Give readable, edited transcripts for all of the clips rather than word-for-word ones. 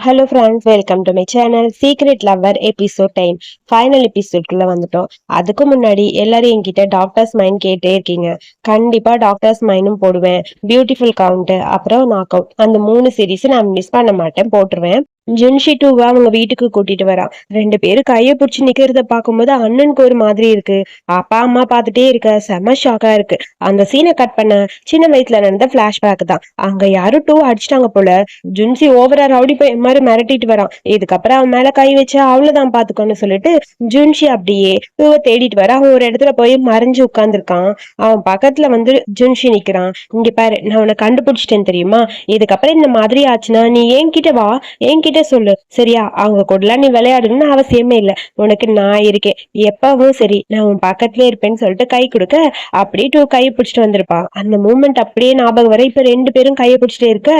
Hello friends, welcome to my channel secret lover episode 10. Final எபிசோட்குள்ள வந்துட்டோம். அதுக்கு முன்னாடி எல்லாரும் என்கிட்ட டாக்டர்ஸ் மைண்ட் கேட்டே இருக்கீங்க. கண்டிப்பா டாக்டர்ஸ் மைண்டும் போடுவேன், பியூட்டிஃபுல் கவுண்ட், அப்புறம் நாக் அவுட், அந்த 3 சீரீஸ் நான் மிஸ் பண்ண மாட்டேன், போட்டுருவேன். ஜுன்ஷி டூவா அவங்க வீட்டுக்கு கூட்டிட்டு வரான். 2 பேரும் கைய பிடிச்சி நிக்கிறத பாக்கும்போது அண்ணனுக்கு ஒரு மாதிரி இருக்கு. அப்பா அம்மா பாத்துட்டே இருக்க, செம ஷாக்கா இருக்கு. அந்த சீனை கட் பண்ண சின்ன வயசுல நடந்த பிளாஷ்பேக் தான். அங்க யாரும் டூ அடிச்சிட்டாங்க போல. ஜுன்சி ஓவரா ரவுடி போய் மாதிரி மிரட்டிட்டு வரான். இதுக்கப்புறம் அவன் மேல கை வச்சா அவ்வளவுதான் பாத்துக்கோன்னு சொல்லிட்டு ஜுன்சி அப்படியே டூவை தேடிட்டு வர அவன் ஒரு இடத்துல போய் மறைஞ்சு உட்கார்ந்துருக்கான். அவன் பக்கத்துல வந்து ஜுன்சி நிக்கிறான். இங்க பாரு, நான் உன்னை கண்டுபிடிச்சிட்டேன் தெரியுமா? இதுக்கப்புறம் இந்த மாதிரி ஆச்சுன்னா நீ என்கிட்ட வா, என்கிட்ட சொல்லு, சரியா? அவங்க கூடலாம் நீ விளையாடணும்னு அவசியமே இல்ல. உனக்கு நான் இருக்கேன், எப்பவும் சரி, நான் உன் பக்கத்துலயே இருப்பேன்னு சொல்லிட்டு கை கொடுக்க அப்படியே டூ கையை பிடிச்சிட்டு வந்திருப்பான். அந்த மூமெண்ட் அப்படியே ஞாபகம் வர இப்ப 2 பேரும் கையை பிடிச்சிட்டே இருக்க,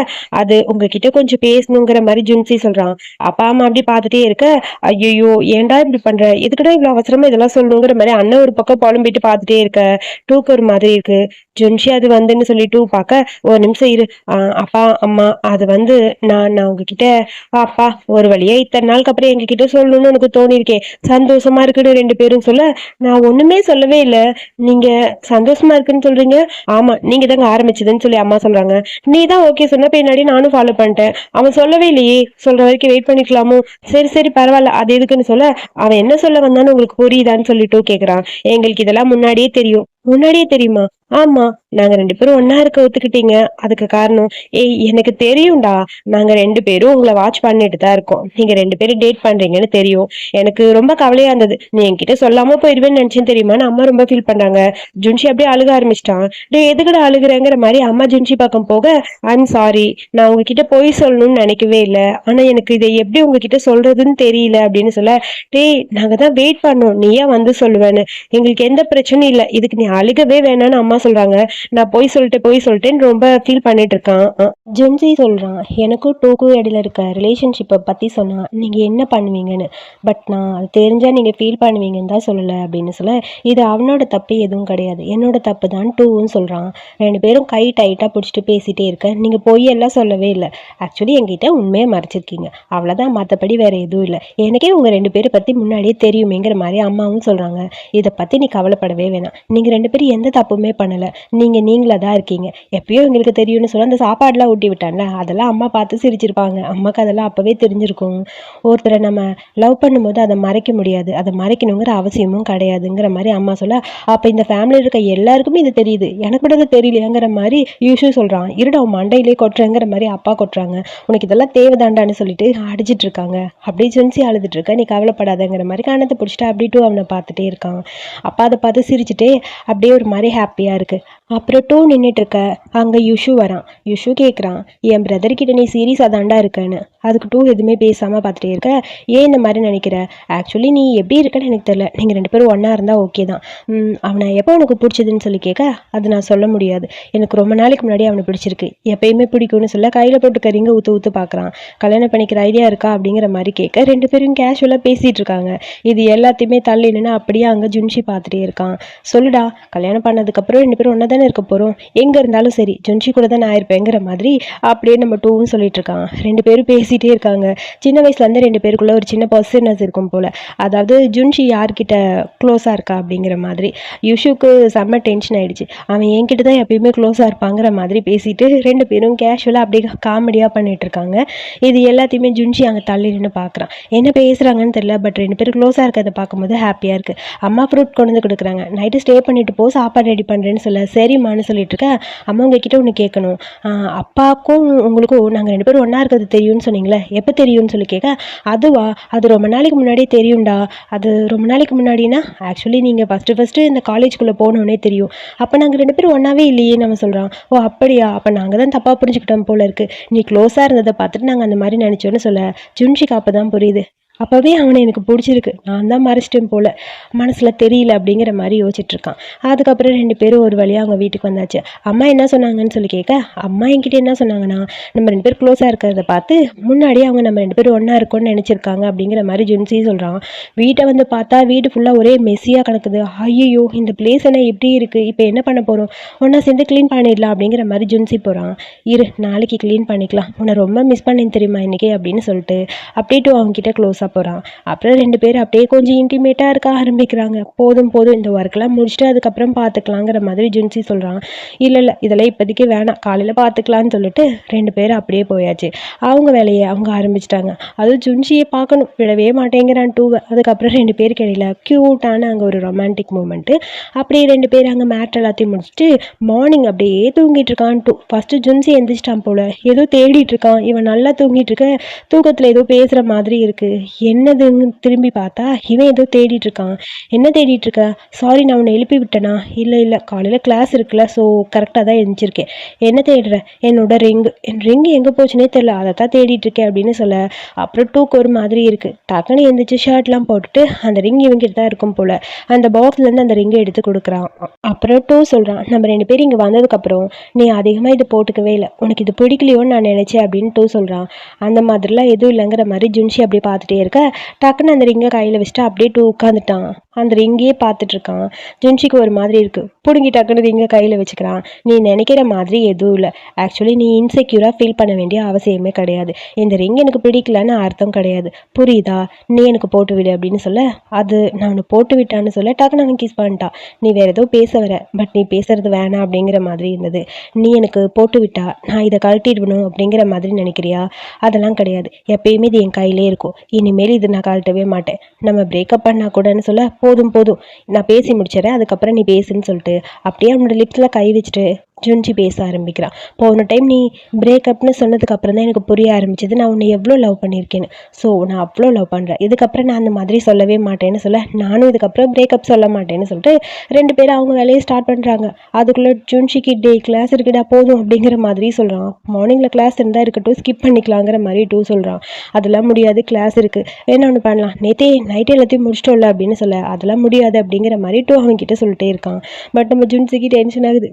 அது உங்ககிட்ட கொஞ்சம் பேசணுங்கிற மாதிரி ஜுன்சி சொல்றான். அப்பா அம்மா அப்படி பாத்துட்டே இருக்க, ஐயோ ஏன்டா இப்படி பண்ற, எதுக்குடா இவ்வளவு அவசரமா இதெல்லாம் சொல்லணுங்கிற மாதிரி அண்ணன் ஒரு பக்கம் புலம்பிட்டு பாத்துட்டே இருக்க டூக்கு ஒரு மாதிரி இருக்கு. ஜுன்சி அது வந்துன்னு சொல்லி டூ பார்க்க, ஒரு நிமிஷம் இரு, அப்பா அம்மா அது வந்து நான் உங்ககிட்ட, அப்பா ஒரு வழியா இத்தனை நாளுக்கு அப்புறம் எங்க கிட்ட சொல்லணும்னு எனக்கு தோணிருக்கேன், சந்தோஷமா இருக்குன்னு 2 பேரும் சொல்ல, நான் ஒண்ணுமே சொல்லவே இல்லை, நீங்க சந்தோஷமா இருக்குன்னு சொல்றீங்க? ஆமா, நீங்க தாங்க ஆரம்பிச்சதுன்னு சொல்லி அம்மா சொல்றாங்க. நீ தான் ஓகே சொன்ன, பின்னாடி நானும் ஃபாலோ பண்ணிட்டேன். அவன் சொல்லவே இல்லையே, சொல்ற வரைக்கும் வெயிட் பண்ணிக்கலாமோ? சரி சரி பரவாயில்ல, அது எதுக்குன்னு சொல்ல, அவன் என்ன சொல்ல வந்தான்னு உங்களுக்கு புரியுதான்னு சொல்லிட்டு கேக்குறான். எங்களுக்கு இதெல்லாம் முன்னாடியே தெரியும். முன்னாடியே தெரியுமா? ஆமா, நாங்க 2 பேரும் ஒன்னா இருக்க ஒத்துக்கிட்டீங்க, அதுக்கு காரணம், ஏய் எனக்கு தெரியும்டா, நாங்க 2 பேரும் உங்களை வாட்ச் பண்ணிட்டு தான் இருக்கோம், நீங்க 2 பேரும் டேட் பண்றீங்கன்னு தெரியும். எனக்கு ரொம்ப கவலையா இருந்தது, நீ என்கிட்ட சொல்லாம போயிருவேன்னு நினைச்சேன் தெரியுமா? அம்மா ரொம்ப ஃபீல் பண்றாங்க. ஜுன்ஷி அப்படியே அழுக ஆரம்பிச்சிட்டான். டே எதுக்கட அழுகுறேங்கிற மாதிரி அம்மா ஜுன்ஷி பக்கம் போக, ஐம் சாரி, நான் உங்ககிட்ட போய் சொல்லணும்னு நினைக்கவே இல்லை, ஆனா எனக்கு இதை எப்படி உங்ககிட்ட சொல்றதுன்னு தெரியல அப்படின்னு சொல்ல, டேய் நாங்க தான் வெயிட் பண்ணோம், நீ ஏன் வந்து சொல்லுவேன்னு, எங்களுக்கு எந்த பிரச்சனையும் இல்லை, இதுக்கு நீ அழுகவே வேணான்னு அம்மா சொல்றாங்க. நான் போய் சொல்லிட்டேன்னு ரொம்ப ஃபீல் பண்ணிட்டு இருக்கான். ஜென்சி சொல்றான், எனக்கும் டூக்கும் இடையில இருக்க ரிலேஷன்ஷிப்பை பத்தி சொன்னா நீங்க என்ன பண்ணுவீங்கன்னு, பட் நான் அது தெரிஞ்சா நீங்க ஃபீல் பண்ணுவீங்கன்னு தான் சொல்லல அப்படின்னு சொல்ல, இது அவனோட தப்பு எதுவும் கிடையாது, என்னோட தப்பு தான் டூன்னு சொல்றான். 2 பேரும் கை டைட்டா பிடிச்சிட்டு பேசிட்டே இருக்க, நீங்க பொய்யெல்லாம் சொல்லவே இல்லை, ஆக்சுவலி என்கிட்ட உண்மையை மறைச்சிருக்கீங்க, அவ்வளவுதான், மற்றபடி வேற எதுவும் இல்லை, எனக்கே உங்க 2 பேரை பத்தி முன்னாடியே தெரியுமேங்கிற மாதிரி அம்மாவும் சொல்றாங்க. இதை பத்தி நீ கவலைப்படவே வேணாம், நீங்க 2 பேரும் எந்த தப்புமே பண்ணல, நீங்களா தான் இருக்கீங்க, எப்பயோ எங்களுக்கு தெரியும்னு சொல்ல அந்த சாப்பாடுலாம் ஊட்டி விட்டான்ல, அதெல்லாம் அம்மா பார்த்து சிரிச்சிருப்பாங்க, அம்மாக்கு அதெல்லாம் அப்பவே தெரிஞ்சிருக்கும். ஒருத்தரை நம்ம லவ் பண்ணும்போது அதை மறைக்க முடியாது, அதை மறைக்கணுங்கிற அவசியமும் கிடையாதுங்கிற மாதிரி அம்மா சொல்ல, அப்ப இந்த ஃபேமிலியில் இருக்க எல்லாருக்குமே இது தெரியுது, எனக்கு கூட அது தெரியலையாங்கிற மாதிரி யூஷு சொல்றான். இருடா உன் மண்டையிலே கொட்டுறேங்கிற மாதிரி அப்பா கொட்டுறாங்க. உனக்கு இதெல்லாம் தேவைதாண்டான்னு சொல்லிட்டு அடிச்சிட்டு இருக்காங்க. அப்படியே ஜென்சி அழுதுட்டு இருக்க, நீ கவலைப்படாதங்கிற மாதிரி கணத்தை பிடிச்சிட்டு அப்படியே டூ அவனை பார்த்துட்டே இருக்கான். அப்பா அதை பார்த்து சிரிச்சுட்டே அப்படியே ஒரு மாதிரி ஹாப்பியா இருக்கு. அப்புறம் டூ நின்றுட்டு இருக்க, அங்கே யுஷு வரான். யுஷு கேட்குறான், என் பிரதர்கிட்ட நீ சீரியஸாக தாண்டா இருக்கேன்னு. அதுக்கு டூ எதுவுமே பேசாமல் பார்த்துட்டே இருக்க, ஏன் இந்த மாதிரி நினைக்கிற, ஆக்சுவலி நீ எப்படி இருக்கன்னு எனக்கு தெரியல, நீங்கள் 2 பேரும் ஒன்றா இருந்தால் ஓகே தான். அவனை எப்போ உனக்கு பிடிச்சதுன்னு சொல்லி கேட்க, அது நான் சொல்ல முடியாது, எனக்கு ரொம்ப நாளைக்கு முன்னாடி அவனை பிடிச்சிருக்கு, எப்பயுமே பிடிக்கும்னு சொல்ல கையில் போட்டு கறிங்க ஊற்று பார்க்குறான். கல்யாணம் பண்ணிக்கிற ஐடியா இருக்கா அப்படிங்கிற மாதிரி கேட்க 2 பேரும் கேஷுவலாக பேசிகிட்டு இருக்காங்க. இது எல்லாத்தையுமே தள்ளி நின்று அப்படியே அங்கே ஜுன்ஷி பார்த்துட்டே இருக்கான். சொல்லுடா, கல்யாணம் பண்ணதுக்கப்புறம் 2 பேரும் ஒன்றா தானே இருக்க போகிறோம், எங்கே இருந்தாலும் சரி ஜுன்ஷி கூட தான் நான் இருப்பேங்கிற மாதிரி அப்படியே நம்ம டூவும் சொல்லிட்டு இருக்கான். 2 பேரும் பேசிகிட்டே இருக்காங்க. சின்ன வயசுலேருந்து 2 பேருக்குள்ள ஒரு சின்ன பாசிட்டிவ்னஸ் இருக்கும் போல், அதாவது ஜுன்ஷி யார்கிட்ட க்ளோஸாக இருக்கா அப்படிங்கிற மாதிரி. யூஷுக்கு செம்ம டென்ஷன் ஆகிடுச்சு, அவன் என்கிட்ட தான் எப்பயுமே க்ளோஸாக இருப்பாங்கிற மாதிரி பேசிட்டு 2 பேரும் கேஷுவலாக அப்படியே காமெடியாக பண்ணிட்டு இருக்காங்க. இது எல்லாத்தையுமே ஜுன்ஷி அங்கே தள்ளி நின்று பார்க்குறான். என்ன பேசுகிறாங்கன்னு தெரியல, பட் 2 பேரும் க்ளோஸாக இருக்கிறத பார்க்கும்போது ஹாப்பியாக இருக்குது. அம்மா ஃப்ரூட் கொண்டு வந்து கொடுக்குறாங்க, நைட்டு ஸ்டே பண்ணிட்டு போ, சாப்பாடு ரெடி பண்ணுறேன்னு சொல்ல, சரிம்மான்னு சொல்லிட்டு இருக்க. அம்மா உங்ககிட்ட ஒன்று கேட்கணும், அப்பாவுக்கும் உங்களுக்கும் நாங்கள் 2 பேரும் ஒன்றா இருக்கிறது தெரியும்னு சொன்னீங்களே, எப்போ தெரியும்னு சொல்லி கேட்க, அதுவா, அது ரொம்ப நாளைக்கு முன்னாடியே தெரியும்டா, அது ரொம்ப நாளைக்கு முன்னாடினா ஆக்சுவலி நீங்கள் ஃபஸ்ட்டு இந்த காலேஜ்குள்ளே போனோன்னே தெரியும், அப்போ நாங்கள் 2 பேரும் ஒன்றாவே இல்லையே நம்ம சொல்கிறோம். ஓ அப்படியா, அப்போ நாங்கள் தான் தப்பாக புரிஞ்சுக்கிட்டோம் போல இருக்குது, நீ க்ளோஸாக இருந்ததை பார்த்துட்டு நாங்கள் அந்த மாதிரி நினச்சோன்னு சொல்ல, ஜுன்ஷிக்கு அப்போ தான் புரியுது, அப்போவே அவனை எனக்கு பிடிச்சிருக்கு, நான் தான் மறைச்சிட்டேன் போல, மனசில் தெரியல அப்படிங்கிற மாதிரி யோசிச்சுட்டு இருக்கான். அதுக்கப்புறம் 2 பேரும் ஒரு வழியாக அவங்க வீட்டுக்கு வந்தாச்சு. அம்மா என்ன சொன்னாங்கன்னு சொல்லி கேட்க, அம்மா என்கிட்ட என்ன சொன்னாங்கன்னா, நம்ம 2 பேர் க்ளோஸாக இருக்கிறத பார்த்து முன்னாடியே அவங்க நம்ம 2 பேரும் ஒன்றா இருக்கோன்னு நினச்சிருக்காங்க அப்படிங்கிற மாதிரி ஜுன்சி சொல்கிறான். வீட்டை வந்து பார்த்தா வீடு ஃபுல்லாக ஒரே மெஸ்ஸியாக கிடக்குது. ஐயோ, இந்த பிளேஸ் எல்லாம் எப்படி இருக்குது, இப்போ என்ன பண்ண போகிறோம், ஒன்றா சேர்ந்து க்ளீன் பண்ணிடலாம் அப்படிங்கிற மாதிரி ஜுன்சி போகிறான். இரு, நாளைக்கு க்ளீன் பண்ணிக்கலாம், உன்னை ரொம்ப மிஸ் பண்ணேன் தெரியுமா இன்றைக்கி அப்படின்னு சொல்லிட்டு அப்படியே அவங்ககிட்ட க்ளோஸாக போகிறான். அப்புறம் 2 பேரும் அப்படியே கொஞ்சம் இன்டிமேட்டாக இருக்க ஆரம்பிக்கிறாங்க. போதும் போதும், இந்த ஒர்க்கெலாம் முடிச்சுட்டு அதுக்கப்புறம் பார்த்துக்கலாங்கிற மாதிரி ஜுன்சி சொல்கிறான். இல்லை இதெல்லாம் இப்போதைக்கு வேணாம், காலையில் பார்த்துக்கலான்னு சொல்லிட்டு 2 பேரும் அப்படியே போயாச்சு. அவங்க வேலையை அவங்க ஆரம்பிச்சிட்டாங்க. அதுவும் ஜுன்சியை பார்க்கணும், விடவே மாட்டேங்கிறான் டூவை. அதுக்கப்புறம் 2 பேருக்கு இடையில க்யூட்டான அங்கே ஒரு ரொமான்டிக் மூமெண்ட்டு. அப்படியே 2 பேர் அங்கே மேட் எல்லாத்தையும் முடிச்சுட்டு மார்னிங் அப்படியே தூங்கிட்டு இருக்கான் டூ. ஃபஸ்ட்டு ஜுன்சி எந்திரிச்சிட்டான் போல, ஏதோ தேடிட்டு இருக்கான். இவன் நல்லா தூங்கிட்டு இருக்க, தூக்கத்தில் ஏதோ பேசுகிற மாதிரி இருக்கு. என்னதுன்னு திரும்பி பார்த்தா இவன் ஏதோ தேடிட்டு இருக்கான். என்ன தேடிட்டு இருக்க? சாரி, நான் உன்னை எழுப்பி விட்டேனா? இல்லை காலையில் கிளாஸ் இருக்குல்ல, ஸோ கரெக்டாக தான் எழுந்திருக்கேன். என்ன தேடுற? என்னோட என் ரிங்கு எங்கே போச்சுன்னே தெரியல, அதை தான் தேடிட்டு இருக்கேன் அப்படின்னு சொல்ல, அப்புறம் டூக்கு ஒரு மாதிரி இருக்கு. டக்குன்னு எழுந்திரிச்சு ஷர்ட்லாம் போட்டுட்டு அந்த ரிங் இவங்கிட்ட தான் இருக்கும் போல, அந்த பாக்ஸ்லேருந்து அந்த ரிங்கை எடுத்து கொடுக்குறான். அப்புறம் டூ சொல்கிறான், நம்ம 2 பேரும் இங்கே வந்ததுக்கப்புறம் நீ அதிகமாக இது போட்டுக்கவே இல்லை, உனக்கு இது பிடிக்கலையோன்னு நான் நினச்சேன் அப்படின்னு டூ சொல்கிறான். அந்த மாதிரிலாம் எதுவும் இல்லைங்கிற மாதிரி ஜுன்சி அப்படியே பார்த்துட்டே இருக்க, டக்குன்னு அந்த ரிங்கை கையில் வச்சுட்டு அப்படியே டூ உட்காந்துட்டான். அந்த ரிங்கையே பார்த்துட்டு இருக்கான். ஜுன்சிக்கு ஒரு மாதிரி இருக்கு. பிடுங்கி டக்குன்னு ரிங்கை கையில் வச்சுக்கிறான். நீ நினைக்கிற மாதிரி எதுவும் இல்லை, ஆக்சுவலி நீ இன்செக்யூராக ஃபீல் பண்ண வேண்டிய அவசியமே கிடையாது. இந்த ரிங் எனக்கு பிடிக்கலன்னு அர்த்தம் கிடையாது, புரியுதா? நீ எனக்கு போட்டு விடு அப்படின்னு சொல்ல, அது நான் உன்னை போட்டு விட்டான்னு சொல்ல டக்குன்னு அவன் கிஸ் பண்ணிட்டான். நீ வேற ஏதோ பேச வர, பட் நீ பேசுறது வேணாம் அப்படிங்கிற மாதிரி இருந்தது. நீ எனக்கு போட்டு விட்டா நான் இதை கழட்டிடணும் அப்படிங்கிற மாதிரி நினைக்கிறியா? அதெல்லாம் கிடையாது, எப்பயுமே இது என் கையிலே இருக்கும். இனிமேல் இது நான் கழட்டவே மாட்டேன். நம்ம பிரேக்கப் பண்ணா கூடன்னு சொல்ல, போதும் நான் பேசி முடிச்சிடறேன், அதுக்கப்புறம் நீ பேசுன்னு சொல்லிட்டு அப்படியே அவனோட லிப்ஸில் கை வச்சுட்டு ஜுன்சி பேச ஆரம்பிக்கிறான். போன டைம் நீ பிரேக்கப்னு சொன்னதுக்கு அப்புறம் தான் எனக்கு புரிய ஆரம்பிச்சது நான் உன்னை எவ்வளோ லவ் பண்ணியிருக்கேன்னு. ஸோ நான் அவ்வளோ லவ் பண்ணுறேன், இதுக்கப்புறம் நான் அந்த மாதிரி சொல்லவே மாட்டேன்னு சொல்ல, நானும் இதுக்கப்புறம் பிரேக்கப் சொல்ல மாட்டேன்னு சொல்லிட்டு 2 பேரும் அவங்க வேலையை ஸ்டார்ட் பண்ணுறாங்க. அதுக்குள்ளே ஜுன்சிக்கு டே கிளாஸ் இருக்குடா போதும் அப்படிங்கிற மாதிரி சொல்கிறான். மார்னிங்கில் கிளாஸ் இருந்தால் இருக்கட்டும், ஸ்கிப் பண்ணிக்கலாங்கிற மாதிரி டூ சொல்கிறான். அதெல்லாம் முடியாது, கிளாஸ் இருக்குது, வேணா ஒன்று பண்ணலாம், நேற்றே நைட்டு எல்லாத்தையும் முடிச்சிட்டோம்ல அப்படின்னு சொல்ல, அதெல்லாம் முடியாது அப்படிங்கிற மாதிரி டூ அவங்ககிட்ட சொல்லிட்டே இருக்கான். பட் நம்ம ஜுன்சிக்கு டென்ஷன் ஆகுது.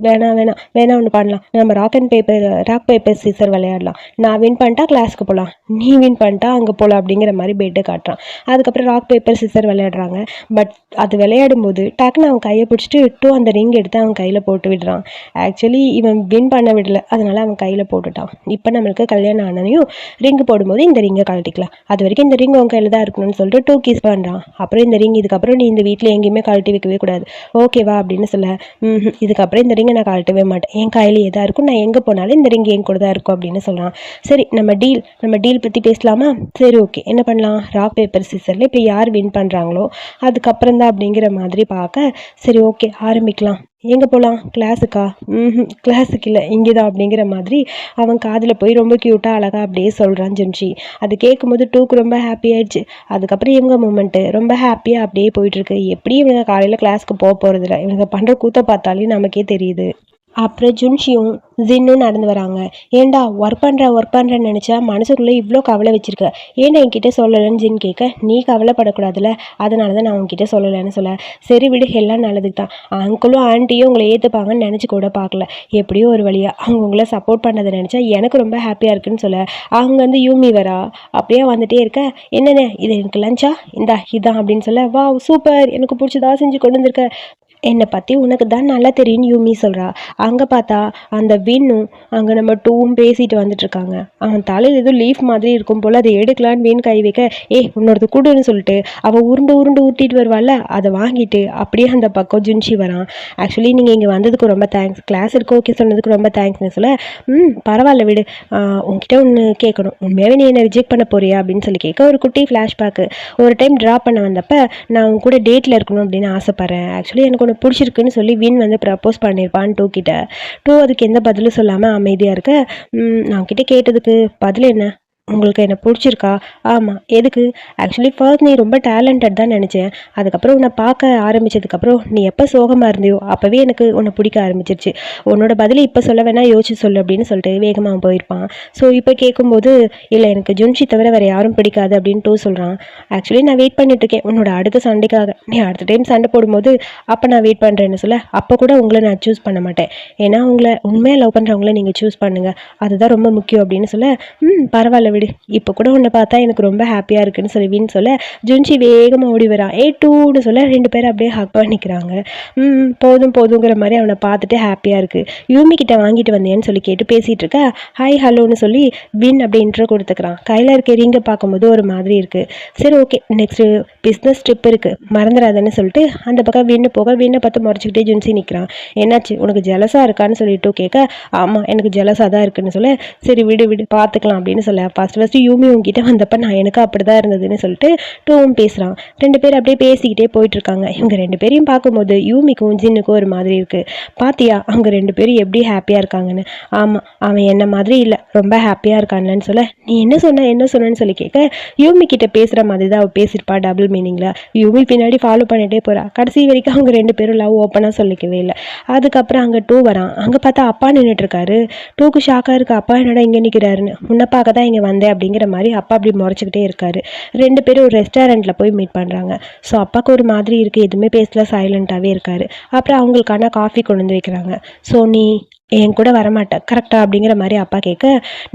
வேணா ஒன்று பண்ணலாம், நம்ம ராக் பேப்பர் சீசர் விளையாடலாம், நான் வின் பண்ணிட்டா கிளாஸ்க்கு போகலாம், நீ வின் பண்ணிட்டா அங்கே போகலாம் அப்படிங்கிற மாதிரி பெட்டை காட்டுறான். அதுக்கப்புறம் ராக் பேப்பர் சீசர் விளையாடுறாங்க. பட் அது விளையாடும் போது டக்குன்னு அவன் கையை பிடிச்சிட்டு டூ அந்த ரிங் எடுத்து அவன் கையில் போட்டு விடுறான். ஆக்சுவலி இவன் வின் பண்ண விடல, அதனால அவன் கையில் போட்டுட்டான். இப்போ நம்மளுக்கு கல்யாணம் ஆனனையும் ரிங்கு போடும்போது இந்த ரிங்கை கழட்டிக்கலாம், அது வரைக்கும் இந்த ரிங் உன் கையில் தான் இருக்கணும்னு சொல்லிட்டு டூ கிஸ் பண்ணுறான். அப்புறம் இந்த ரிங் இதுக்கப்புறம் நீ இந்த வீட்டில் எங்கேயுமே கழட்டி வைக்கவே கூடாது, ஓகேவா அப்படின்னு சொல்ல, இதுக்கப்புறம் இந்த ரிங்கை நான் கழட்டவே மாட்டேன், என் கையிலேயே தான் இருக்கும், நான் எங்கே போனாலும் இந்த ரிங் என் கூட தான் இருக்கும் அப்படின்னு சொல்கிறான். சரி, நம்ம டீல் பற்றி பேசலாமா? சரி ஓகே, என்ன பண்ணலாம்? ராக் பேப்பர் சீசரில் இப்போ யார் வின் பண்ணுறாங்களோ அதுக்கப்புறம் தான் அப்படிங்கிற மாதிரி பார்க்க, சரி ஓகே ஆரம்பிக்கலாம். எங்கே போகலாம்? கிளாஸுக்கா? கிளாஸுக்கு இல்லை, இங்கே தான் அப்படிங்கிற மாதிரி அவன் காதில் போய் ரொம்ப க்யூட்டாக அழகாக அப்படியே சொல்கிறான் ஜுன்சி. அது கேட்கும்போது டூக்கு ரொம்ப ஹாப்பி ஆயிடுச்சு. அதுக்கப்புறம் இவங்க மூமெண்ட்டு ரொம்ப ஹாப்பியாக அப்படியே போயிட்டுருக்கு. எப்படி இவங்க காலையில் கிளாஸ்க்கு போகிறதில்ல, இவங்க பண்ணுற கூத்த பார்த்தாலே நமக்கே தெரியுது. அப்புறம் ஜுன்ஷியும் ஜின்னும் நடந்து வராங்க. ஏண்டா ஒர்க் பண்ணுறேன்னு நினச்சா மனசுக்குள்ளே இவ்வளோ கவலை வச்சுருக்க, ஏன்டா என்கிட்ட சொல்லலைன்னு ஜின் கேட்க, நீ கவலைப்படக்கூடாதுல்ல, அதனால தான் நான் உங்ககிட்ட சொல்லலைன்னு சொல்ல, சரி விடு, எல்லாம் நல்லதுக்கு தான், அங்கிளும் ஆண்டியும் உங்களை ஏற்றுப்பாங்கன்னு நினச்சி கூட பார்க்கல, எப்படியோ ஒரு வழியாக அவங்க உங்களை சப்போர்ட் பண்ணதை நினச்சா எனக்கு ரொம்ப ஹாப்பியாக இருக்குன்னு சொல்ல, அங்கேருந்து யூமி வரா. அப்படியே வந்துட்டே இருக்க, என்னென்ன இது எனக்கு லஞ்சா, இதான் அப்படின்னு சொல்ல, வா சூப்பர், எனக்கு பிடிச்சதா செஞ்சு கொண்டு வந்திருக்க, என்னை பற்றி உனக்கு தான் நல்லா தெரியும்னு யூமி சொல்கிறா. அங்கே பார்த்தா அந்த வின்னும் அங்கே நம்ம டூவும் பேசிட்டு வந்துட்டுருக்காங்க. அவன் தலையில் ஏதோ லீஃப் மாதிரி இருக்கும் போல், அதை எடுக்கலான்னு வின் கை வைக்க, உன்னோடது கூடுன்னு சொல்லிட்டு அவள் உருண்டு உருட்டிட்டு வருவாள்ல, அதை வாங்கிட்டு அப்படியே அந்த பக்கம் ஜுன்ஷி வரான். ஆக்சுவலி நீங்கள் இங்கே வந்ததுக்கு ரொம்ப தேங்க்ஸ், கிளாஸ் இருக்க ஓகே சொன்னதுக்கு ரொம்ப தேங்க்ஸ்னு சொல்ல, பரவாயில்ல விடு, உங்ககிட்ட ஒன்று கேட்கணும், உண்மையாகவே நீ என்னை ரிஜெக்ட் பண்ண போறியா அப்படின்னு சொல்லி கேட்க, ஒரு குட்டி ஃப்ளாஷ்பேக்கு. ஒரு டைம் ட்ராப் பண்ண வந்தப்போ நான் உங்க கூட டேட்டில் இருக்கணும் அப்படின்னு ஆசைப்பட்றேன், ஆக்சுவலி எனக்கு ஒன்று பிடிச்சிருக்குன்னு சொல்லி வின் வந்து ப்ரப்போஸ் பண்ணியிருப்பான் டூ கிட்ட. டூ அதுக்கு எந்த பதிலும் சொல்லாமல் அமைதியாக இருக்க, நான் கிட்டே கேட்டதுக்கு பதில் என்ன, உங்களுக்கு என்ன பிடிச்சிருக்கா? ஆமாம். எதுக்கு? ஆக்சுவலி ஃபர்ஸ்ட் நீ ரொம்ப டேலண்டட் தான் நினச்சேன். அதுக்கப்புறம் உன்னை பார்க்க ஆரம்பிச்சதுக்கப்புறம் நீ எப்போ சோகமாக இருந்தியோ அப்போவே எனக்கு உன்னை பிடிக்க ஆரம்பிச்சிருச்சு. உன்னோட பதிலை இப்போ சொல்ல வேணா யோசிச்சு சொல்லு அப்படின்னு சொல்லிட்டு வேகமாக போயிருப்பான். ஸோ இப்போ கேட்கும்போது இல்லை எனக்கு ஜுன்ஷி தவிர வேறு யாரும் பிடிக்காது அப்படின்ட்டு சொல்கிறான். ஆக்சுவலி நான் வெயிட் பண்ணிட்டு இருக்கேன் உன்னோட அடுத்த சண்டைக்காக. நீ அடுத்த டைம் சண்டை போடும்போது அப்போ நான் வெயிட் பண்ணுறேன்னு சொல்ல அப்போ கூட உங்களை நான் சூஸ் பண்ண மாட்டேன். ஏன்னா உங்களை உண்மையாக லவ் பண்ணுறவங்கள நீங்கள் சூஸ் பண்ணுங்கள். அதுதான் ரொம்ப முக்கியம் அப்படின்னு சொல்ல பரவாயில்ல விடு. இப்போ கூட உன்னை பார்த்தா எனக்கு ரொம்ப ஹாப்பியாக இருக்குன்னு சொல்லுவின்னு சொல்ல ஜுன்ஷி வேகமாக ஓடி வரான். டூன்னு சொல்ல 2 பேரும் அப்படியே ஹக் பண்ணிக்கிறாங்க. போதும் போதுங்கிற மாதிரி அவனை பார்த்துட்டு ஹாப்பியாக இருக்குது. யூமி கிட்ட வாங்கிட்டு வந்தேன்னு சொல்லி கேட்டு பேசிகிட்டு இருக்க ஹாய் ஹலோன்னு சொல்லி வின் அப்படி இன்ட்ரோ கொடுத்துக்கிறான். கையில் இருக்க ரிங்கை பார்க்கும்போது ஒரு மாதிரி இருக்குது. சரி ஓகே நெக்ஸ்ட்டு பிஸ்னஸ் ட்ரிப் இருக்குது மறந்துடாதன்னு சொல்லிட்டு அந்த பக்கம் வின்னு போக வின்னை பார்த்து முறைச்சிக்கிட்டே ஜுன்சி நிற்கிறான். என்னாச்சு உனக்கு ஜலசாக இருக்கான்னு சொல்லிட்டு கேட்க ஆமாம் எனக்கு ஜலசாக தான் இருக்குன்னு சொல்ல சரி விடு விடு பார்த்துக்கலாம் அப்படின்னு சொல்ல ஃபஸ்ட்டு யூமி உங்ககிட்ட வந்தப்போ நான் எனக்கு அப்படி தான் இருந்ததுன்னு சொல்லிட்டு டூவும் பேசுகிறான். 2 பேர் அப்படியே பேசிக்கிட்டே போயிட்டுருக்காங்க. இவங்க 2 பேரையும் பார்க்கும்போது யூமிக்கும் ஜின்னுக்கும் ஒரு மாதிரி இருக்குது. பாத்தியா அவங்க 2 பேரும் எப்படி ஹாப்பியாக இருக்காங்கன்னு. ஆமாம் அவன் என்ன மாதிரி இல்லை ரொம்ப ஹாப்பியாக இருக்கான்லன்னு சொல்ல நீ என்ன சொன்னேன்னு சொல்லி கேட்க யூமி கிட்ட பேசுகிற மாதிரி தான் அவள் பேசியிருப்பா டபுள் மீனிங்கில். யூமி பின்னாடி ஃபாலோ பண்ணிகிட்டே போகிறா. கடைசி வரைக்கும் அவங்க 2 பேரும் லவ் ஓப்பனாக சொல்லிக்கவே இல்லை. அதுக்கப்புறம் அங்கே டூ வரான். அங்கே பார்த்தா அப்பா நின்றுட்டுருக்காரு. டூக்கு ஷாக்காக இருக்கு. அப்பா என்னடா இங்கே நிற்கிறாருன்னு. உன்னை பார்க்க தான் இங்கே வந்தேன் அப்படிங்கிற மாதிரி அப்பா அப்படி முறைச்சிக்கிட்டே இருக்காரு. 2 பேரும் ஒரு ரெஸ்டாரண்ட்டில் போய் மீட் பண்ணுறாங்க. ஸோ அப்பாவுக்கு ஒரு மாதிரி இருக்குது. எதுவுமே பேசல சைலண்ட்டாகவே இருக்காரு. அப்புறம் அவங்களுக்கான காஃபி கொண்டு வந்து வைக்கிறாங்க. ஸோ நீ என் கூட வரமாட்டேன் கரெக்டா அப்படிங்கிற மாதிரி அப்பா கேட்க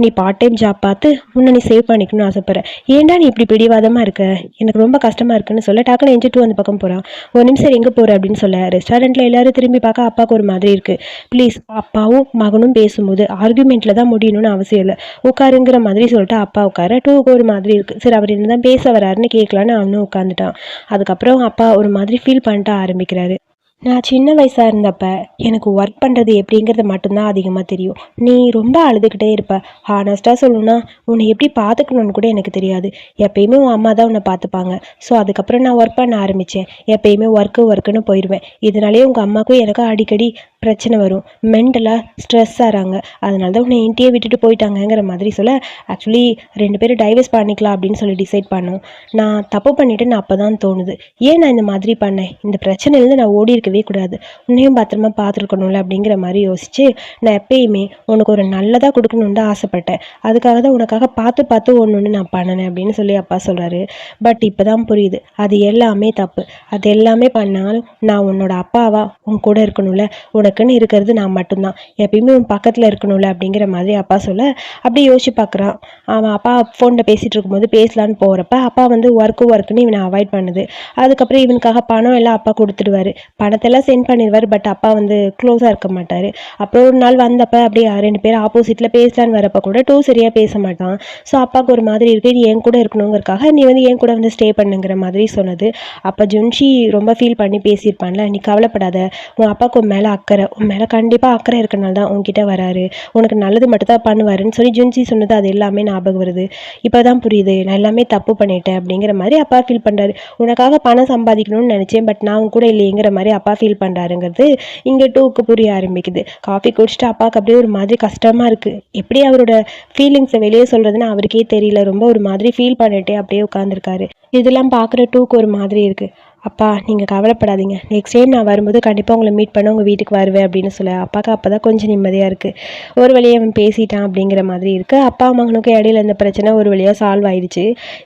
நீ பார்ட் டைம் ஜாப் பார்த்து உன்னை நீ சேவ் பண்ணிக்கணும்னு ஆசைப்படுற. ஏன்டா நீ இப்படி பிடிவாதமாக இருக்க எனக்கு ரொம்ப கஷ்டமாக இருக்குன்னு சொல்ல டக்குன்னு எஞ்சிட்டு அந்த பக்கம் போகிறான். ஒரு நிமிஷம் எங்கே போகிற அப்படின்னு சொல்ல ரெஸ்டாரண்ட்டில் எல்லாரும் திரும்பி பார்க்க அப்பாவுக்கு ஒரு மாதிரி இருக்குது. ப்ளீஸ் அப்பாவும் மகனும் பேசும்போது ஆர்குமெண்ட்டில் தான் முடியணும்னு அவசியம் இல்லை உட்காருங்கிற மாதிரி சொல்லிட்டு அப்பா உட்கார டூக்கு ஒரு மாதிரி இருக்குது. சரி அவர் என்ன தான் பேச வராருன்னு கேட்கலான்னு அவனும் உட்காந்துட்டான். அதுக்கப்புறம் அப்பா ஒரு மாதிரி ஃபீல் பண்ணிட்டு ஆரம்பிக்கிறாரு. நான் சின்ன வயசாக இருந்தப்ப எனக்கு ஒர்க் பண்ணுறது எப்படிங்கிறது மட்டும்தான் அதிகமாக தெரியும். நீ ரொம்ப அழுதுகிட்டே இருப்ப. ஹானஸ்ட்டாக சொல்லணும்னா உன்னை எப்படி பார்த்துக்கணுன்னு கூட எனக்கு தெரியாது. எப்பயுமே உன் அம்மா தான் உன்னை பார்த்துப்பாங்க. ஸோ அதுக்கப்புறம் நான் ஒர்க் பண்ண ஆரம்பித்தேன். எப்பயுமே ஒர்க்குன்னு போயிடுவேன். இதனாலேயே உங்கள் அம்மாவுக்கும் எனக்கும் அடிக்கடி பிரச்சனை வரும். மென்டலாக ஸ்ட்ரெஸ் ஆகிறாங்க. அதனால தான் உன்னை இன்ட்டியே விட்டுட்டு போயிட்டாங்கங்கிற மாதிரி சொல்ல ஆக்சுவலி 2 பேரும் டைவர்ஸ் பண்ணிக்கலாம் அப்படின்னு சொல்லி டிசைட் பண்ணோம். நான் தப்பு பண்ணிவிட்டு நான் அப்போ தான் தோணுது ஏன் நான் இந்த மாதிரி பண்ணேன். இந்த பிரச்சனையிலேருந்து நான் ஓடி இருக்கவே கூடாது. உன்னையும் பத்திரமா பார்த்துருக்கணும்ல அப்படிங்கிற மாதிரி யோசிச்சு நான் எப்பயுமே உனக்கு ஒரு நல்லதாக கொடுக்கணுன்னு தான் ஆசைப்பட்டேன். அதுக்காக தான் உனக்காக பார்த்து ஒன்று நான் பண்ணினேன் அப்படின்னு சொல்லி அப்பா சொல்கிறாரு. பட் இப்போ தான் புரியுது அது எல்லாமே தப்பு. அது எல்லாமே பண்ணாலும் நான் உன்னோட அப்பாவா உன் கூட இருக்கணும்ல. உனக்குன்னு இருக்கிறது நான் மட்டும்தான். எப்பயுமே உன் பக்கத்தில் இருக்கணும்ல அப்படிங்கிற மாதிரி அப்பா சொல்ல அப்படியே யோசிச்சு பார்க்குறான். அவன் அப்பா ஃபோனில் பேசிகிட்டு இருக்கும்போது பேசலான்னு போகிறப்ப அப்பா வந்து ஒர்க்குன்னு இவனை அவாய்ட் பண்ணுது. அதுக்கப்புறம் இவனுக்காக பணம் எல்லாம் அப்பா கொடுத்துடுவார். பணத்தெல்லாம் சென்ட் பண்ணிடுவார். பட் அப்பா வந்து க்ளோஸாக இருக்க மாட்டார். அப்புறம் ஒரு நாள் வந்தப்போ அப்படியே 2 பேரும் ஆப்போசிட்டில் பேசலான்னு வரப்போ கூட டூ சரியாக பேச மாட்டான். ஸோ அப்பாவுக்கு ஒரு மாதிரி இருக்குது. நீ என் கூட இருக்கணுங்கிறக்காக நீ வந்து என் கூட வந்து ஸ்டே பண்ணுங்கிற மாதிரி சொன்னது. அப்போ ஜுன்ஷி ரொம்ப ஃபீல் பண்ணி பேசியிருப்பான்ல நீ கவலைப்படாத உன் அப்பாவுக்கு உன் மேலே அக்கறை உன் மேலே கண்டிப்பாக அக்கறை இருக்கனால தான் உன்கிட்ட வராரு. உனக்கு நல்லது மட்டும் தான் பண்ணுவாருன்னு சொல்லி ஜுன்ஷி சொன்னது அது எல்லாமே ஞாபகம் வருது. இப்போ தான் புரியுது நான் எல்லாமே தப்பு பண்ணிட்டேன் அப்படிங்கிற மாதிரி அப்பா ஃபீல் பண்ணுறாரு. உனக்காக பணம் சம்பாதிக்கணும்னு நினச்சேன் பட் நான் உன் கூட இல்லைங்கிற மாதிரி அப்பா ஃபீல் பண்ணுறாருங்கிறது இங்கே டூக்கு புரிய ஆரம்பிக்குது. காஃபி குடிச்சிட்டு அப்பாவுக்கு அப்படியே ஒரு மாதிரி கஷ்டமாக இருக்குது. எப்படி அவரோட ஃபீலிங்ஸை வெளியே சொல்கிறதுன்னு அவருக்கே தெரியல. ரொம்ப ஒரு மாதிரி ஃபீல் பண்ணிட்டே அப்படியே உட்காந்துருக்காரு. இதெல்லாம் பார்க்குற டூக்கு ஒரு மாதிரி இருக்குது. அப்பா நீங்கள் கவலைப்படாதீங்க. நெக்ஸ்ட் டைம் நான் வரும்போது கண்டிப்பாக உங்களை மீட் பண்ண உங்கள் வீட்டுக்கு வருவேன் அப்படின்னு சொல்ல அப்பாவுக்கு அப்போ தான் கொஞ்சம் நிம்மதியாக இருக்குது. ஒரு வழியாக அவன் பேசிட்டான் அப்படிங்கிற மாதிரி இருக்குது. அப்பா மகனுக்கும் இடையில இந்த பிரச்சனை ஒரு வழியாக சால்வ் ஆயிடுச்சு.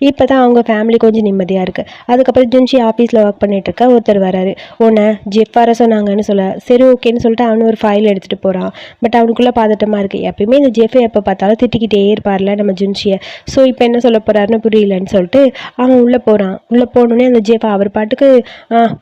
இப்போ தான் அவங்க ஃபேமிலி கொஞ்சம் நிம்மதியாக இருக்குது. அதுக்கப்புறம் ஜுன்ஷி ஆஃபீஸில் ஒர்க் பண்ணிகிட்ருக்க ஒருத்தர் வராரு. உன்னை ஜெஃப் வர சொன்னாங்கன்னு சொல்ல சரி ஓகேன்னு சொல்லிட்டு அவனு ஒரு ஃபைல் எடுத்துகிட்டு போகிறான். பட் அவனுக்குள்ளே பதட்டமாக இருக்குது. எப்பயுமே இந்த ஜெஃபை எப்போ பார்த்தாலும் திட்டிக்கிட்டே இருப்பார்ல நம்ம ஜுன்ஷியை. ஸோ இப்போ என்ன சொல்ல போகிறாருன்னு புரியலன்னு சொல்லிட்டு அவன் உள்ளே போகிறான். உள்ளே போனோடனே அந்த ஜெஃபை அவர் பாட்டுக்கு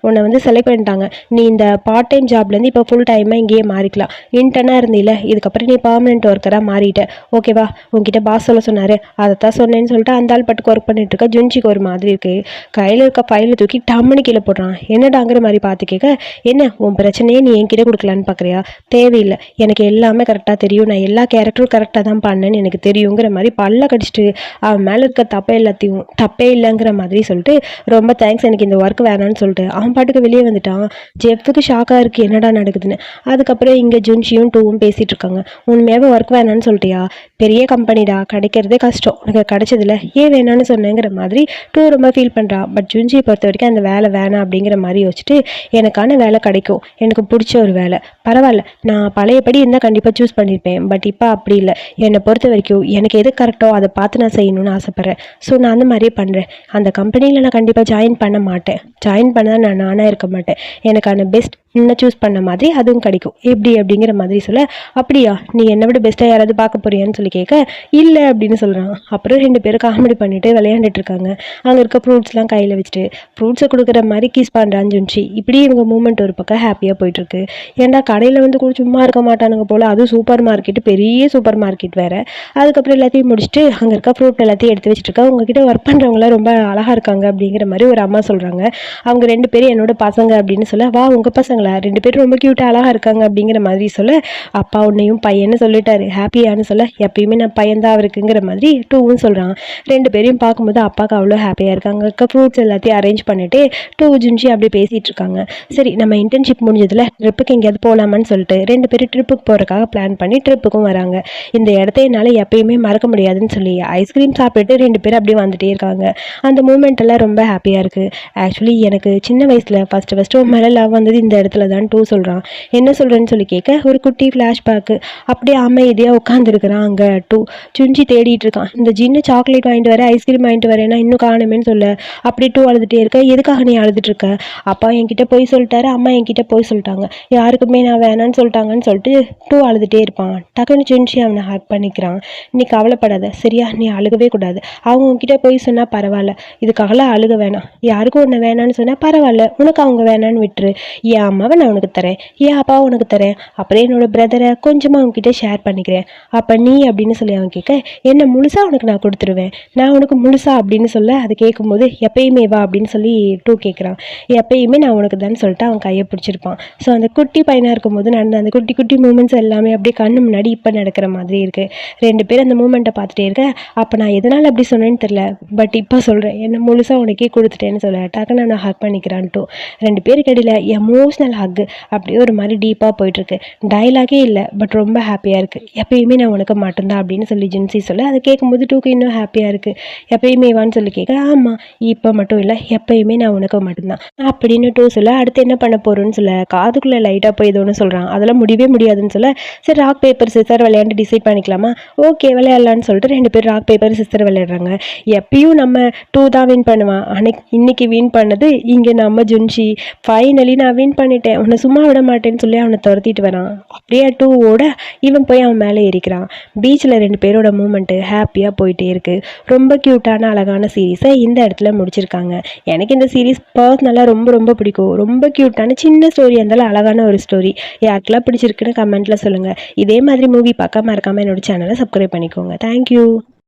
உன்னை வந்து செலக்ட் பண்ணிட்டாங்க. நீ இந்த பார்ட் டைம் ஜாப்லேருந்து இப்போ ஃபுல் டைமாக இங்கேயே மாறிக்கலாம். இன்டர்னாக இருந்தில்ல இதுக்கப்புறம் நீ பர்மனெண்ட் ஒர்க்கராக மாறிட்ட. ஓகேவா உங்ககிட்ட பாஸ் சொல்ல சொன்னார் அதைத்தான் சொன்னேன்னு சொல்லிட்டு அந்த ஆள் பட்டுக்கு ஒர்க் பண்ணிட்டு இருக்க ஜுன்ஷிக்கு ஒரு மாதிரி இருக்குது. கையில் இருக்க ஃபைலை தூக்கி டம்முன்னு கீழே போடுறான். என்னடாங்கிற மாதிரி பார்த்து கேட்க என்ன உன் பிரச்சனையே நீ என்கிட்ட கொடுக்கலான்னு பார்க்குறியா? தேவையில்லை எனக்கு எல்லாமே கரெக்டாக தெரியும். நான் எல்லா கேரக்டரும் கரெக்டாக தான் பண்ணேன்னு எனக்கு தெரியுங்கிற மாதிரி பல்ல கடிச்சிட்டு அவன் மேலே இருக்க தப்பே இல்லைங்கிற மாதிரி சொல்லிட்டு ரொம்ப தேங்க்ஸ் எனக்கு இந்த ஒர்க் வேணான்னு சொல்லிட்டு அவன் பாட்டுக்கு வெளியே வந்துட்டான். ஜெஃப்க்கு ஷாக்காக இருக்குது என்னடா நடக்குதுன்னு. அதுக்கப்புறம் இங்கே ஜுன்ஷியும் டூவும் பேசிகிட்டு இருக்காங்க. உண்மையாகவே ஒர்க் வேணான்னு சொல்லிட்டியா? பெரிய கம்பெனிடா, கிடைக்கிறதே கஷ்டம், உனக்கு கிடைச்சதுல ஏன் வேணான்னு சொன்னேங்கிற மாதிரி டூ ரொம்ப ஃபீல் பண்ணுறான். பட் ஜுன்ஜியை பொறுத்த வரைக்கும் அந்த வேலை வேணாம் அப்படிங்கிற மாதிரி யோசிச்சுட்டு எனக்கான வேலை கிடைக்கும், எனக்கு பிடிச்ச ஒரு வேலை, பரவாயில்ல, நான் பழையபடி இருந்தால் கண்டிப்பாக சூஸ் பண்ணியிருப்பேன். பட் இப்போ அப்படி இல்லை, என்னை பொறுத்த வரைக்கும் எனக்கு எது கரெக்டோ அதை பார்த்து நான் செய்யணும்னு ஆசைப்பட்றேன். ஸோ நான் அந்த மாதிரியே பண்ணுறேன். அந்த கம்பெனியில் நான் கண்டிப்பாக ஜாயின் பண்ண மாட்டேன். ஜாயின் பண்ணால் நான் நானாக இருக்க மாட்டேன். எனக்கான பெஸ்ட் என்ன சூஸ் பண்ண மாதிரி அதுவும் கிடைக்கும் எப்படி அப்படிங்கிற மாதிரி சொல்ல, அப்படியா, நீ என்னை விட பெஸ்ட்டாக யாராவது பார்க்க போறியான்னு சொல்லி கேட்க, இல்லை அப்படின்னு சொல்கிறான். அப்புறம் 2 பேரும் காமெடி பண்ணிட்டு விளையாண்டுட்டு இருக்காங்க. அங்கே இருக்க ஃப்ரூட்ஸ்லாம் கையில் வச்சுட்டு ஃப்ரூட்ஸை கொடுக்குற மாதிரி கிஸ் பண்ணுறான்னு ஜுன்ஷி. இப்படி இவங்க மூமெண்ட் ஒரு பக்கம் ஹாப்பியாக போயிட்டுருக்கு. ஏன்டா கடையில் வந்து கூட சும்மா இருக்க மாட்டானுங்க போல், அதுவும் சூப்பர் மார்க்கெட்டு, பெரிய சூப்பர் மார்க்கெட் வேறு. அதுக்கப்புறம் எல்லாத்தையும் முடிச்சுட்டு அங்கே இருக்க ஃப்ரூட் எல்லாத்தையும் எடுத்து வச்சுட்டு இருக்கா. உங்ககிட்ட ஒர்க் பண்ணுறவங்களாம் ரொம்ப அழகாக இருக்காங்க அப்படிங்கிற மாதிரி ஒரு அம்மா சொல்கிறாங்க. அவங்க 2 பேரும் என்னோட பசங்க அப்படின்னு சொல்ல, வா உங்கள் பசங்களா, 2 பேரும் ரொம்ப க்யூட்டாக அழகாக இருக்காங்க அப்படிங்கிற மாதிரி சொல்ல, அப்பா உன்னையும் பையன்னு சொல்லிட்டாரு, ஹாப்பியானு சொல்ல, எப்பயுமே நான் பையன்தான் இருக்குங்கிற மாதிரி டூவும் சொல்கிறான். 2 பேரையும் பார்க்கும்போது அப்பாவுக்கு அவ்வளோ ஹாப்பியாக இருக்காங்க. இருக்க ஃப்ரூட்ஸ் எல்லாத்தையும் அரேஞ்ச் பண்ணிட்டு டூ ஜுன்ஷி அப்படியே பேசிகிட்டு இருக்காங்க. சரி, நம்ம இன்டர்ன்ஷிப் முடிஞ்சதில் ட்ரிப்புக்கு எங்கேயாவது போகலாமான்னு சொல்லிட்டு 2 பேரும் ட்ரிப்புக்கு போகிறதுக்காக பிளான் பண்ணி ட்ரிப்புக்கும் வராங்க. இந்த இடத்த என்னால் எப்பயுமே மறக்க முடியாதுன்னு சொல்லி ஐஸ்கிரீம் சாப்பிட்டுட்டு 2 பேரும் அப்படியே வந்துட்டே இருக்காங்க. அந்த மூமெண்ட் எல்லாம் ரொம்ப ஹாப்பியாக இருக்குது. ஆக்சுவலி எனக்கு சின்ன வயசில் ஃபஸ்ட்டு மேலே லவ் வந்தது இந்த இடத்துல தான் டூ சொல்கிறான். என்ன சொல்கிறேன்னு சொல்லி கேட்க ஒரு குட்டி ஃப்ளாஷ்பேக்கு. அப்படியே அமைதியாக உட்காந்துருக்குறான். அங்கே டூ ஜுன்ஷி தேடிட்டு இருக்கான். இந்த ஜின்னு சாக்லேட் வாங்கிட்டு வர, ஐஸ்கிரீம் வாங்கிட்டு வரேன்னா இன்னும் காணுமேன்னு சொல்ல, அப்படியே டூ அழுதுகிட்டே இருக்க. எதுக்காக நீ அழுதுட்டு இருக்க? அப்பா என்கிட்ட போய் சொல்லிட்டாரு, அம்மா என்கிட்ட போய் சொல்லிட்டாங்க, யாருக்குமே நான் வேணான்னு சொல்லிட்டாங்கன்னு சொல்லிட்டு டூ அழுதுகிட்டே இருப்பான். டக்குன்னு ஜுன்ஷி அவனை ஹேக் பண்ணிக்கிறான். நீ கவலைப்படாத சரியா, நீ அழுகவே கூடாது. அவங்க உங்ககிட்ட போய் சொன்னால் பரவாயில்ல, இதுக்காகலாம் அழுக வேணாம். யாருக்கும் ஒன்று வேணான்னு சொன்னால் பரவாயில்ல, உனக்கு அவங்க வேணான்னு விட்டுரு. என் அம்மாவை நான் உனக்கு தரேன், என் அப்பாவை உனக்கு தரேன், அப்புறம் என்னோட பிரதரை கொஞ்சமாக அவங்ககிட்ட ஷேர் பண்ணிக்கிறேன். அப்போ நீ அப்படின்னு சொல்லி அவன் கேட்க, என்ன முழுசாக உனக்கு நான் கொடுத்துருவேன், நான் உனக்கு முழுசா அப்படின்னு சொல்ல, அது கேட்கும்போது எப்பயுமே வா அப்படின்னு சொல்லி டூ கேட்குறான். எப்பயுமே நான் உனக்கு தான் சொல்லிட்டு அவன் கையை பிடிச்சிருப்பான். ஸோ அந்த குட்டி பையனாக இருக்கும்போது நடந்த அந்த குட்டி குட்டி மூமெண்ட்ஸ் எல்லாமே அப்படியே கண்ணு முன்னாடி இப்போ நடக்கிற மாதிரி இருக்குது. 2 பேரும் அந்த மூமெண்ட்டை பார்த்துட்டே இருக்க, அப்போ நான் எதனால் அப்படி சொன்னேன்னு தெரில, பட் இப்போ சொல்கிறேன், என்ன முழுசாக உனக்கே கொடுத்துட்டேன்னு சொல்ல, டக்குன்னு நான் ஹக் பண்ணிக்கிறான் டூ. 2 பேருக்கு இடையில எமோஷ்னல் ஹக் அப்படியே ஒரு மாதிரி டீப்பாக போயிட்டுருக்கு. டைலாகே இல்லை, பட் ரொம்ப ஹாப்பியாக இருக்குது. எப்பயுமே நான் உனக்கு மட்டும்தான் அப்படின்னு சொல்லி ஜுன்சி சொல்ல, அதை கேட்கும்போது டூக்கு இன்னும் ஹாப்பியாக இருக்குது. எப்பயுமே வான்னு சொல்லி கேட்க, ஆமாம் இப்போ மட்டும் இல்லை, எப்பயுமே நான் உனக்கு மட்டும்தான் அப்படின்னு டூ சொல்ல, அடுத்து என்ன பண்ண போகிறோன்னு சொல்ல, காதுக்குள்ளே லைட்டாக போய் ஏதோன்னு சொல்கிறான். அதெல்லாம் முடியவே முடியாதுன்னு சொல்ல, சரி ராக் பேப்பர் சிசர் விளையாண்டு டிசைட் பண்ணிக்கலாமா, ஓகே விளையாடலான்னு சொல்லிட்டு 2 பேர் ராக் பேப்பர் சிஸ்டர் விளையாடுறாங்க. எப்பயும் நம்ம டூ தான் வின் பண்ணுவான். இன்னைக்கு வின் பண்ணது இங்கே நம்ம ஜுன்ஷி. ஃபைனலி நான் வின் பண்ணிட்டேன், உன்னை சும்மா விட மாட்டேன்னு சொல்லி அவனை துரத்திட்டு வரான். அப்படியே டூவோட இவன் போய் அவன் மேலே ஏறிக்கிறான். பீச்சில் 2 பேரோட மூமெண்ட்டு ஹாப்பியாக போயிட்டே இருக்குது. ரொம்ப க்யூட்டான அழகான சீரீஸை இந்த இடத்துல முடிச்சிருக்காங்க. எனக்கு இந்த சீரீஸ் பர்சனலாக ரொம்ப ரொம்ப பிடிக்கும். ரொம்ப க்யூட்டான சின்ன ஸ்டோரி இருந்தாலும் அழகான ஒரு ஸ்டோரி. யாருக்கெல்லாம் பிடிச்சிருக்குன்னு கமெண்ட்டில் சொல்லுங்கள். இதே மாதிரி மூவி பார்க்க மறக்காமல் என்னோட சேனலை சப்ஸ்கிரைப் பண்ணிக்கோங்க. தேங்க்யூ.